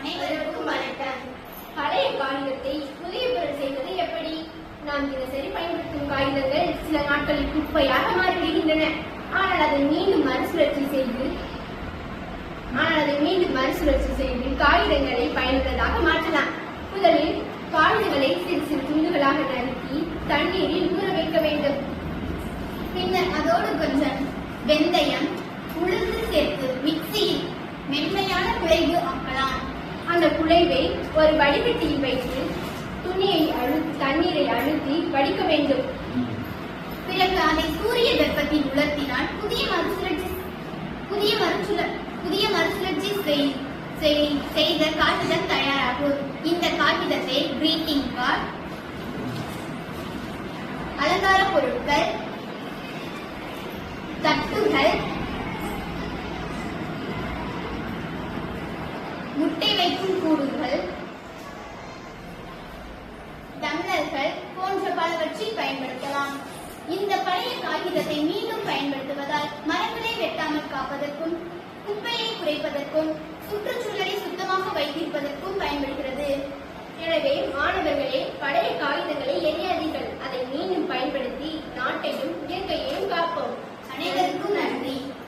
அனைவருக்கும் வணக்கம். பழைய காகிதத்தை புதிய பொருள் செய்வது எப்படி? நாம் தினசரி பயன்படுத்தும் காகிதங்கள் சில நாட்களில் குப்பையாக மாறிவிடுகின்றன. ஆனால் அதை மீண்டும் மறுசுழற்சி செய்து காகிதங்களை பயனுள்ளதாக மாற்றலாம். முதலில் காகிதங்களை சிறு சிறு துண்டுகளாக நறுக்கி தண்ணீரில் ஊற வைக்க வேண்டும். பின்னர் அதோடு கொஞ்சம் வெந்தயம், உளுந்து சேர்த்து மிக்சியில் மென்மையான குழைவு ஆக்கலாம். அந்த குழைவை ஒரு வடிகட்டியில் வைத்து தண்ணீரை அழுத்தி வடிக்க வேண்டும். பிறகு அதை சூரிய வெப்பத்தில் உலர்த்தினால் புதிய மறுசுழற்சி செய்த காகிதம் தயாராகும். இந்த காகிதத்தை கிரீட்டிங் கார்டு, அலங்கார பொருட்கள், தட்டுகள், முட்டை வைக்கும் கூடுகள், டம்ளர்கள் போன்ற பலவற்றில் பயன்படுத்தலாம். இந்த பழைய காகிதத்தை மீண்டும் பயன்படுத்துவதால் மரங்களை வெட்டாமல் காப்பதற்கும், குப்பையை குறைப்பதற்கும், சுற்றுச்சூழலை சுத்தமாக வைத்திருப்பதற்கும் பயன்படுகிறது. எனவே மாணவர்களே, பழைய காகிதங்களை எரியாதீர்கள். அதை மீண்டும் பயன்படுத்தி நாட்டையும் இயற்கையையும் காப்போம். அனைவருக்கும் நன்றி.